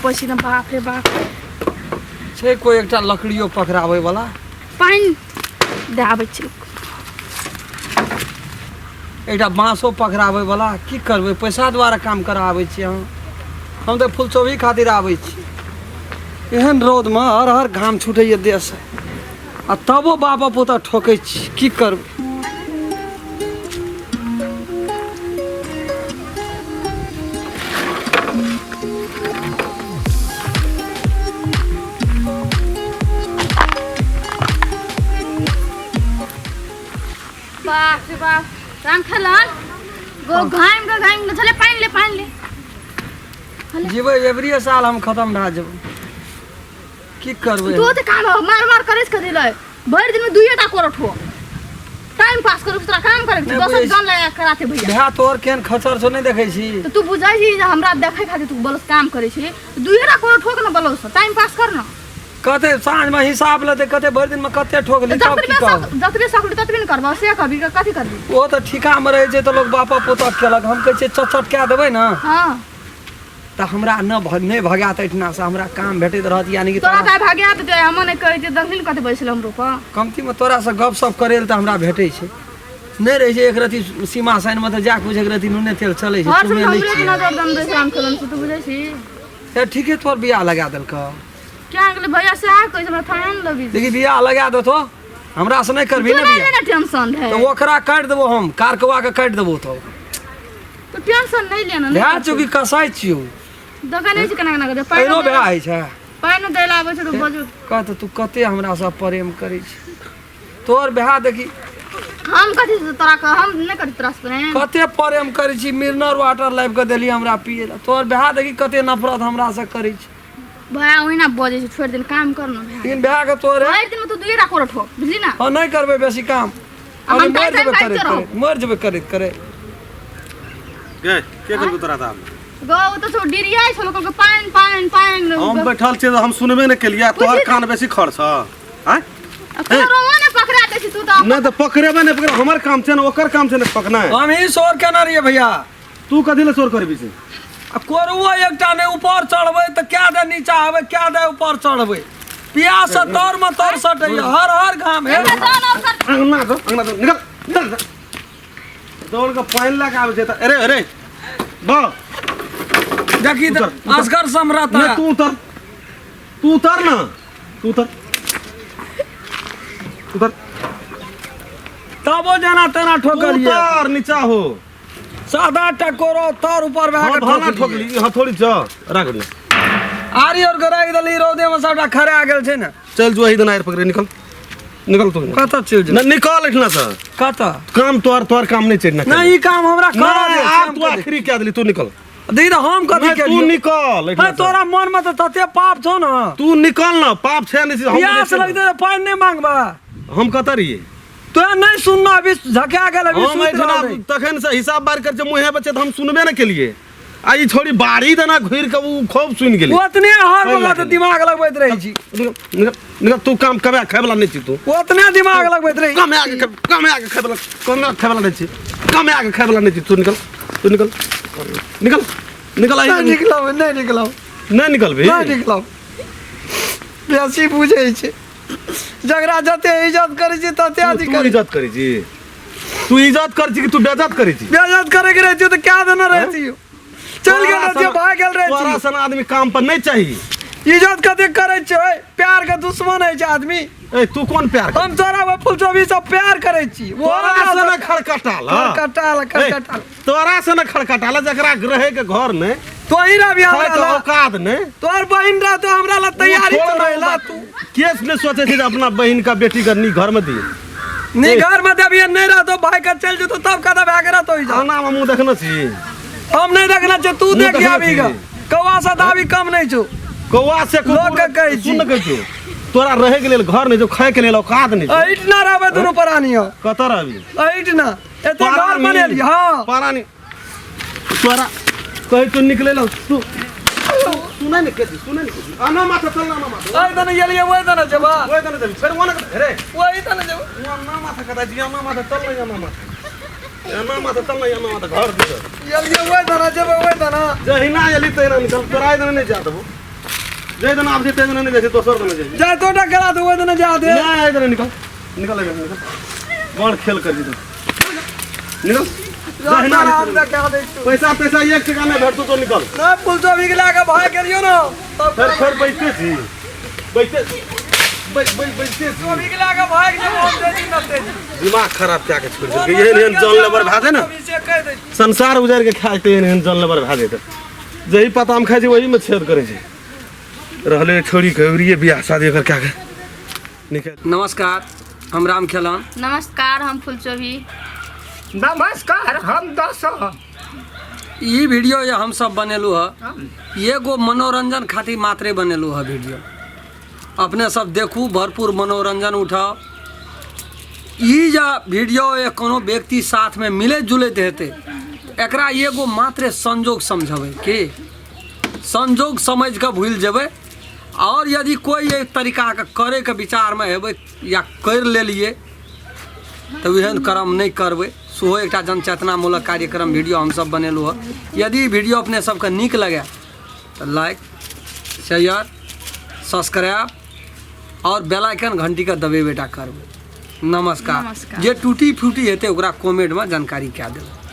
पसीना बाप रे बाप छै कोई एकटा लकड़ियो पकड़ाबै वाला पानी दे आबै छी एकटा बाँसो पकड़ाबै वाला की करबै पैसा द्वारा काम कराबै छी हम तऽ फुलचोभी खातिर आबै छी एहन रौदमे हर घाम छूटैए देह से आ तबो बाबा पोता ठोकै छी की करबै बाप रे बाप राम खलन गो घाम के चले पानी ले जीबै एवरी साल हम खत्म भए जेबै की करबै तू तो काम मार करेस कर दिलै भर दिन में दुइटा कोरठ हो टाइम पास करू तोरा काम करे छी दोसर जन लगा कराते भैया भैया तोर केन खचर छौ नहीं देखै छी तो तू बुझाई छी जे हमरा देखै खातिर तू बोलस काम करे छी दुइटा कोरठ हो के न बोलस टाइम पास कर न कते साँझ में हिसाब लेते कते भर दिन में कते ठोक ली तब की कहब जतबे सकड़ी ततबे न करबा से कभी कथि करबी वो तो ठिका में रहे छै तो लोग बापा पोता केलक हम कहै छै चट कए देबै न हां त हमरा नहीं भगात एठना से हमरा काम भेटैत रहत यानी कि तोरा का भगात दे हम ने कहै छै दक्षिण कते बैसल हमरो पर कमती में तोरा से गप सप करेल त हमरा भेटै छै नहीं रहे छै एक रति सीमा साइन में त जा कुछ एक रति नुने तेल चलै छै तू हमरे बिना दम दे काम करन तू बुझै छी ते ठीके तोर बियाह लगा देलक क्या गेले भैया से आ कहै हमरा थान लबी देखि बियाह लगा दे तो हमरा से नहीं करबी ना बियाह ना टेंशन है तो ओकरा काट देबो हम कारकवा के काट देबो तो टेंशन नहीं लेना भए चुकी कसाई छियो दोकाने छै केना केना करे पैनो भए है छै पानी दै लाबै छै तो बजू कहत तू कते हमरा से प्रेम करै छी तोर भए देखी हम कथि तोरा का हम नहीं करी तोरा से प्रेम कते प्रेम करै छी मिनरल वाटर लाइव के देली हमरा पिए तोर भए देखी कते नफरत हमरा से करै छी भैया ओहिना बजे छै छोड़ दिन काम कर न भैया तीन भए के तोरे भरि दिन में तू दुइटा कोरठ हो बुझली ना हां नहीं करबे बेसी काम हम मर जेबे टाइम करे टाइम मर जेबे करे के करबो तोरा दाम गो तो सो डिरिया छै लोग के पान हम बैठल छी हम सुनबे न केलिया तोहर कान बेसी खर्च हैं तोरो ने पकड़ा दे छी तू तो नहीं तो पकड़ेबे नहीं पकड़ हमर काम छै न ओकर काम छै न पकना है हम ही शोर केना रहिए भैया तू कथि ले शोर करबी से आ कोरुआ एकटा ने ऊपर चढ़बै त क्या दे नीचा आवे क्या दे ऊपर चढ़बै पियास से तोर में तोर सटै हर घाम है अंगना तो निकल दौड़ के पानी लगा आवे छै त अरे बा देखी त असगर सम्राट ना तू उतर ना तू उतर तबो जाना तेना ठोकलिए उतर नीचा हो सादा टकोरो तोर ऊपर भए के ठोकली हथौड़ी छ राख दे आरी और गराई दली रौदे में सबटा खरा गेल छै न चल जो इधर आएर पकड़े निकल तू कत चल जा निकल इठना से कत काम तोर काम नहीं चढ़ना नहीं ई काम हमरा करा दे आप तू आखिरी क्या दिली तू निकल दी हम कथि के तू निकल है तोरा मन में त तते पाप छौ न तू निकल ना पाप छै नहीं प्यास लगते पानी नहीं मांगबा हम कत रहिए तो नहीं सुनना अभी झका गेल अभी हम एठना तखन से हिसाब बार कर जे मुहे बचे त हम सुनबे न केलिए आ ई छोड़ी बाड़ी देना घुर के ऊ खूब सुन गेली ओतने हर वाला त दिमाग लगबैत रही छी निकल तू काम कबे खाय वाला नहीं छी तू ओतने दिमाग लगबैत रही कम आगे खाय वाला नहीं छी कम आगे खाय वाला नहीं छी तू निकल आई नहीं निकलबी नहीं निकल बेसी बुझै छै जगरा जते इज्जत करै छी तते अधिक तू इज्जत करै छी तू इज्जत कर छी कि तू बेइज्जत करै छी बेइज्जत करे के रहती तो क्या देना रहती चल गेल रहती भाग गेल रहती तोरा सन आदमी काम पर नहीं चाहिए इज्जत कते करे छै प्यार के दुश्मन है छै आदमी ए तू कौन प्यार हम तोरा वो फुलचोभी से प्यार करे छी तोरा सन खड़खटाल तोरा सन खड़खटाल जकरा रहे के घर में तो ही रह हमरा औकात ने तोर बहन रह तो हमरा ला तैयारी करैला तू केस ने सोचे थे अपना बहन का बेटी का नी घर में दिए नी घर में देबी नहीं रह तो भाई का चल जतो तब कदा भाग रह तो आना मामू देखना छी हम नहीं देखना छ तू देख आबीगा कौवा से दाबी कम नहीं छो कौवा से लोग के कहि सुन के छो तोरा रहे के लेल घर नहीं जो खाए के लेल औकात नहीं इतना रहबे दोनों परानी हो कतर अभी इतना एते घर बनेली हां परानी तोरा कहि तो निकले लो तू सुना नहीं कैसे सुना नहीं आना माथा चलना ना माथा ओए तने गेलिए ओए तने जबा ओए तने जब फिर वना रे ओए तने जबा ना माथा कदा जिया ना माथा चलना या ना माथा चलना या ना माथा घर दे गेलिए ओए तने जबा ओए तने जहिना यली तेना निकल तोरा इधर नहीं जा दबो जे दिन आप जेते दिन नहीं देखे दोसर दिन जे जा तो करा तो दिन जा दे ना इधर निकल निकल निकल बड़ खेल कर दी निकल पैसा पैसा एक टका नहीं भेटतो तो निकल ना पुलिस भी लाके भाग करियो ना फिर बैठते थी बैठते बैठते भी लाके भाग जे बहुत तेजी न तेजी दिमाग खराब क्या के छोड़ दे ये जन लेबर भादे ना संसार उजार के खाते हैं जन लेबर भादे तो जही पता हम खाई वही में छेद करे छे रहले छोड़ी खबरिए बियाह शादी कर क्या निकल। नमस्कार हम राम खेलान। नमस्कार हम फुलचोभी। नमस्कार हम दस ई वीडियो ये हम सब बनेलू है ये गो मनोरंजन खातिर मात्रे बनेलू है वीडियो। अपने सब देखू भरपूर मनोरंजन उठाओ। ई जा वीडियो ये कोनो व्यक्ति साथ में मिले जुले हेते एकरा ये गो मात्रे संजोग समझबे के संजोग समझ के भूल जेबे और यदि कोई एक तरीका के करे के विचार में हेबे या कर ले लिए तो एहन कर्म नहीं करबे। सेहो एक जनचेतनामूलक कार्यक्रम वीडियो हम सब बनेलू है। यदि वीडियो अपने सबके नीक लगे तो लाइक शेयर सब्सक्राइब और बेल आइकन घंटी का दबेबेटा करबे। नमस्कार। जे टूटी फूटी हेते ओकरा कमेंट में जानकारी क्या देबे।